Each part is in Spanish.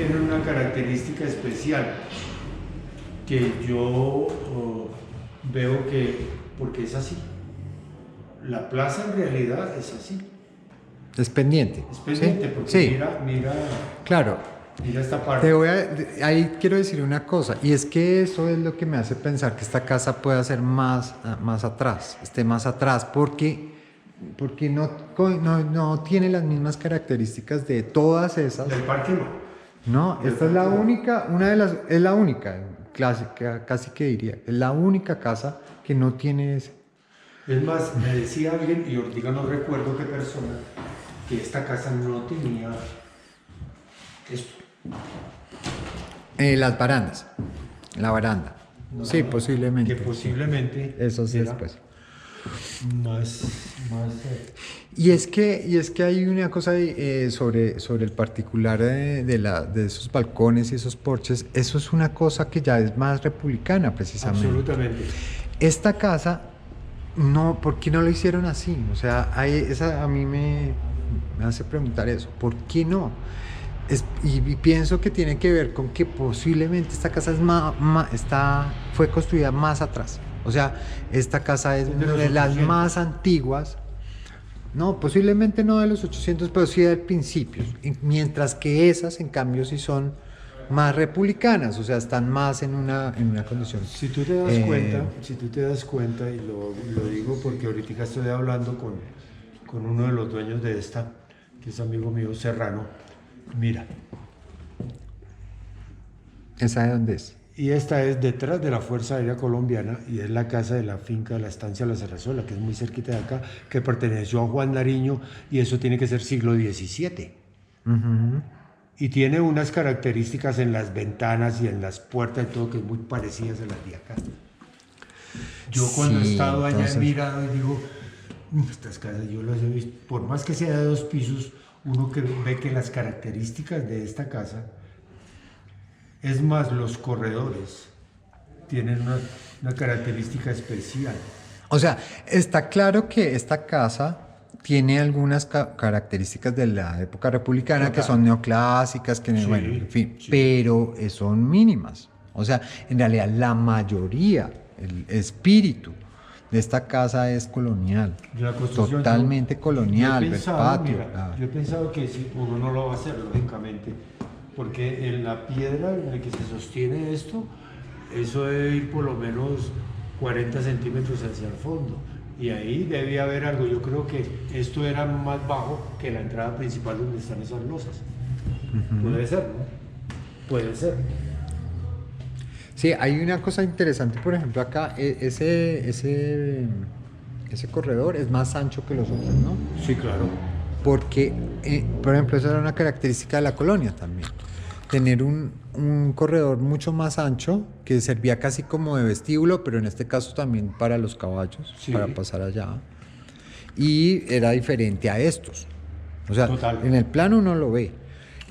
tienen una característica especial que yo veo que, porque es así, la plaza en realidad es así. Es pendiente. Es pendiente, ¿sí? porque Sí. Mira, Claro. mira esta parte. Ahí quiero decir una cosa, y es que eso es lo que me hace pensar que esta casa pueda ser más atrás, esté más atrás, porque no tiene las mismas características de todas esas. Del parque no. No, esta es la única, es la única, clásica, casi que diría, es la única casa que no tiene ese. Es más, me decía alguien, y ahorita no recuerdo qué persona, que esta casa no tenía esto. Las barandas, la baranda. No, sí, no, posiblemente. Que posiblemente. Eso sí, después. Más. Y es que hay una cosa sobre el particular de esos balcones y esos porches, eso es una cosa que ya es más republicana precisamente. Absolutamente. Esta casa, no, ¿por qué no lo hicieron así? O sea, a mí me hace preguntar eso, ¿por qué no? Y pienso que tiene que ver con que posiblemente esta casa fue construida más atrás. O sea, esta casa es una de las más antiguas. No, posiblemente no de los 800, pero sí de principios. Mientras que esas, en cambio, sí son más republicanas, o sea, están más en una condición. Si tú te das cuenta, y lo digo porque ahorita estoy hablando con uno de los dueños de esta, que es amigo mío, Serrano, mira. ¿Esa de dónde es? Y esta es detrás de la Fuerza Aérea Colombiana y es la casa de la finca de la Estancia La Serrazuela, que es muy cerquita de acá, que perteneció a Juan Nariño y eso tiene que ser siglo XVII. Uh-huh. Y tiene unas características en las ventanas y en las puertas y todo que es muy parecidas a las de acá. Yo cuando he estado allá he mirado y digo, estas casas yo las he visto, por más que sea de 2 pisos, uno que ve que las características de esta casa, es más, los corredores tienen una característica especial. O sea, está claro que esta casa tiene algunas características de la época republicana que son neoclásicas, que sí, bueno, en fin, sí. pero son mínimas. O sea, en realidad la mayoría, el espíritu de esta casa es colonial, totalmente colonial, el patio. Mira, yo he pensado que si uno no lo va a hacer, lógicamente, porque en la piedra en la que se sostiene esto, eso debe ir por lo menos 40 centímetros hacia el fondo. Y ahí debía haber algo. Yo creo que esto era más bajo que la entrada principal donde están esas losas. Uh-huh. Puede ser, ¿no? Puede ser. Sí, hay una cosa interesante, por ejemplo, acá, ese corredor es más ancho que los otros, ¿no? Sí, claro. Porque, por ejemplo, esa era una característica de la colonia también. Tener un corredor mucho más ancho que servía casi como de vestíbulo, pero en este caso también para los caballos, sí, para pasar allá. Y era diferente a estos. O sea, total, en el plano uno lo ve.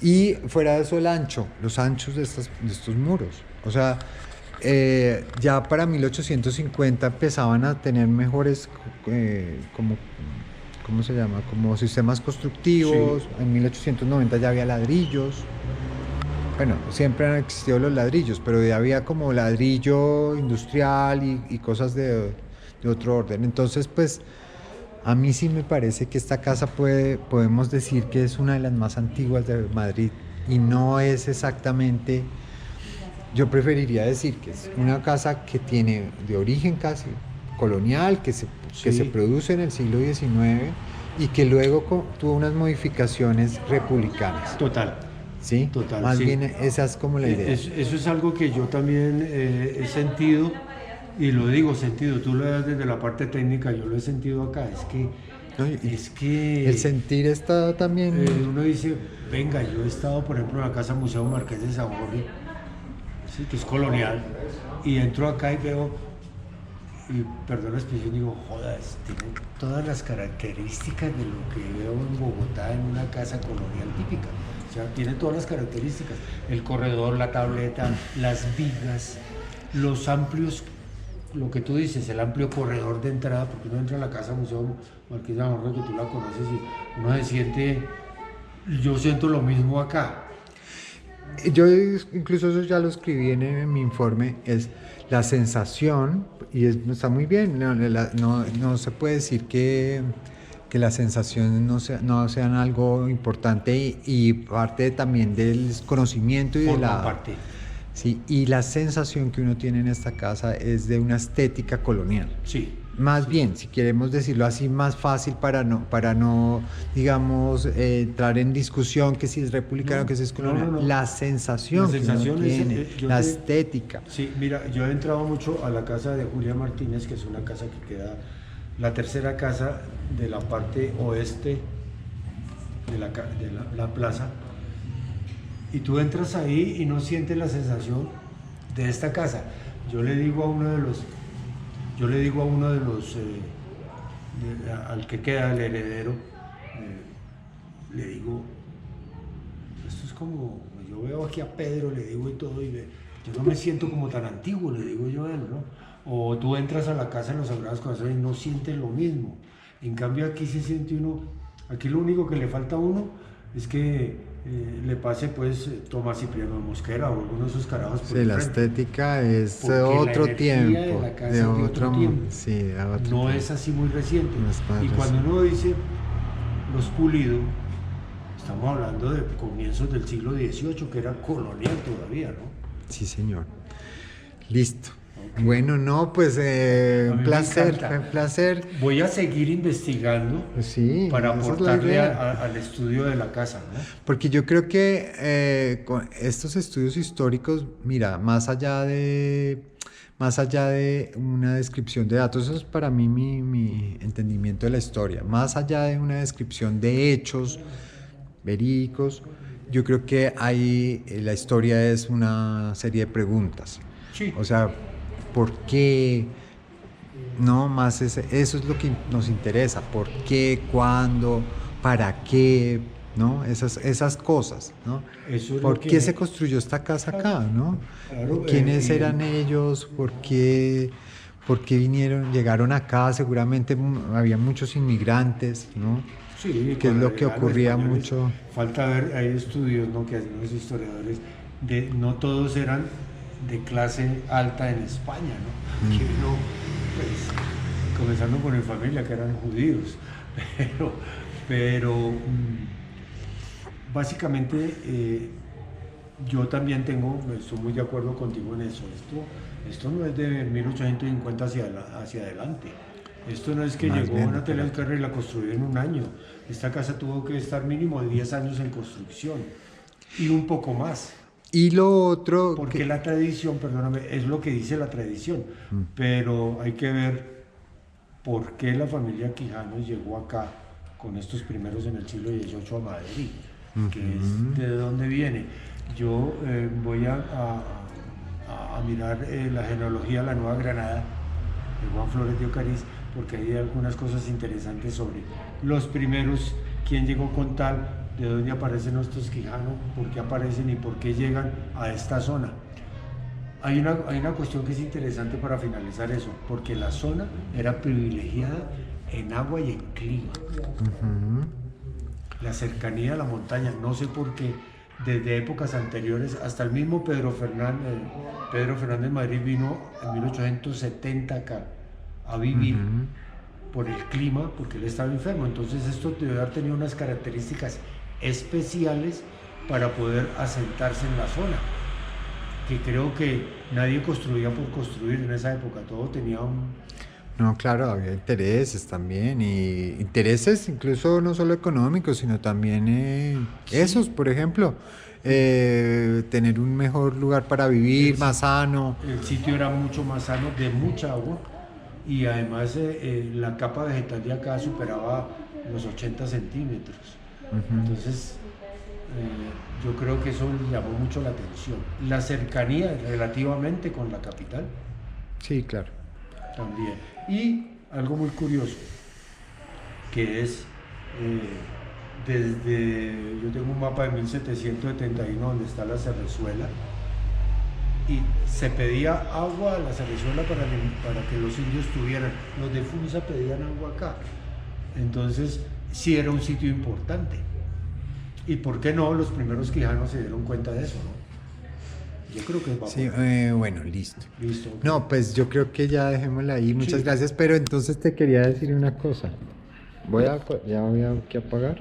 Y fuera de eso el ancho, los anchos de estos muros. O sea, ya para 1850 empezaban a tener mejores ¿cómo se llama? Como sistemas constructivos. Sí. En 1890 ya había ladrillos. Bueno, siempre han existido los ladrillos, pero ya había como ladrillo industrial y cosas de otro orden. Entonces, pues, a mí sí me parece que esta casa podemos decir que es una de las más antiguas de Madrid y no es exactamente, yo preferiría decir que es una casa que tiene de origen casi colonial, que se produce en el siglo XIX y que luego tuvo unas modificaciones republicanas. Total. ¿Sí? Total. Más bien esa es como la idea. Eso es algo que yo también he sentido, y lo digo sentido, tú lo das desde la parte técnica, yo lo he sentido acá, es que el sentir está también... uno dice, venga, yo he estado, por ejemplo, en la Casa Museo Marqués de Sahorri, ¿sí? Que es colonial, y entro acá y veo, y perdón la expresión, digo, jodas, tiene todas las características de lo que veo en Bogotá en una casa colonial típica. O sea, tiene todas las características, el corredor, la tableta, las vigas, los amplios, lo que tú dices, el amplio corredor de entrada, porque uno entra a la Casa Museo Marqués de Sahorri, que tú la conoces, y uno se siente, yo siento lo mismo acá. Yo incluso eso ya lo escribí en mi informe, es la sensación, y está muy bien, no se puede decir que las sensaciones no sean algo importante y parte también del conocimiento y de Forman parte. Sí, y la sensación que uno tiene en esta casa es de una estética colonial. Sí, Más sí, bien, si queremos decirlo así, más fácil para no, digamos, entrar en discusión que si es republicano, no, que si es colonial. no. La La sensación que uno sensación es, tiene, la estética. sí, mira, yo he entrado mucho a la casa de Julia Martínez, que es una casa que queda, la tercera casa de la parte oeste de la plaza, y tú entras ahí y no sientes la sensación de esta casa. Yo le digo a uno de los, al que queda el heredero, le digo, esto es como, yo veo aquí a Pedro, le digo y todo, yo no me siento como tan antiguo, le digo yo a él, ¿no? O tú entras a la casa en los Sagrados Corazones y no sientes lo mismo. En cambio aquí se siente uno, aquí lo único que le falta a uno es que le pase pues Tomás Cipriano de Mosquera o alguno de esos carajos por Sí, el la frente. estética es Porque de la otro energía tiempo, de la casa es de otro tiempo. sí, de otro No tiempo. es así muy reciente. No es más Y cuando reciente. uno dice los Pulido, estamos hablando de comienzos del siglo XVIII, que era colonial todavía, ¿no? Sí, señor. Listo. Ok. Bueno, no, pues A mí un me placer, encanta. un placer. Voy a seguir investigando Pues sí, para esa es la aportarle idea. al estudio de la casa, ¿no? Porque yo creo que con estos estudios históricos, mira, más allá de una descripción de datos, eso es para mí mi entendimiento de la historia, más allá de una descripción de hechos verídicos, yo creo que ahí la historia es una serie de preguntas. Sí. O sea, ¿por qué? No, más eso es lo que nos interesa. ¿Por qué? ¿Cuándo? ¿Para qué? ¿No? Esas cosas, ¿no? Eso es ¿Por lo que qué se construyó esta casa acá, no? Claro, ¿Quiénes eran ellos? ¿Por qué llegaron acá? Seguramente había muchos inmigrantes, ¿no? Sí, Que es cuando lo que llegaron los ocurría españoles, mucho. falta ver, hay estudios, ¿no?, que hacen los historiadores, no todos eran de clase alta en España, ¿no? Que uno, pues, comenzando por mi familia, que eran judíos, pero básicamente yo también estoy muy de acuerdo contigo en eso. Esto no es de 1850 hacia adelante. Esto no es que Más llegó bien una de para Telecarro y la construyó en un año. Esta casa tuvo que estar mínimo de 10 años en construcción y un poco más. Y lo otro, Porque la tradición, perdóname, es lo que dice la tradición, pero hay que ver por qué la familia Quijano llegó acá con estos primeros en el siglo XVIII a Madrid, que es de dónde viene. Yo voy a mirar la genealogía de la Nueva Granada, de Juan Flores de Ocariz, porque hay algunas cosas interesantes sobre los primeros, quién llegó con tal, de dónde aparecen estos Quijano, por qué aparecen y por qué llegan a esta zona. Hay una cuestión que es interesante para finalizar eso, porque la zona era privilegiada en agua y en clima. La cercanía a la montaña, no sé por qué, desde épocas anteriores, hasta el mismo Pedro Fernández Madrid vino en 1870 acá a vivir por el clima, porque él estaba enfermo. Entonces esto debe haber tenido unas características especiales para poder asentarse en la zona, que creo que nadie construía por construir en esa época, todo tenía No, claro, había intereses también, y intereses incluso no solo económicos, sino también esos, por ejemplo, tener un mejor lugar para vivir, más sano. el sitio era mucho más sano, de mucha agua, y además la capa vegetal de acá superaba los 80 centímetros. Entonces, yo creo que eso llamó mucho la atención. La cercanía relativamente con la capital Sí, claro. también. Y algo muy curioso, que es, yo tengo un mapa de 1771 donde está la Cerrezuela, y se pedía agua a la Cerrezuela para que los indios tuvieran. Los de Funza pedían agua acá. Entonces, sí era un sitio importante. ¿Y por qué no? Los primeros quijanos se dieron cuenta de eso, ¿no? Yo creo que va Sí, bueno, listo. listo. No, pues yo creo que ya dejémosla ahí. Muchas Sí. gracias, pero entonces te quería decir una cosa. Ya voy a aquí apagar.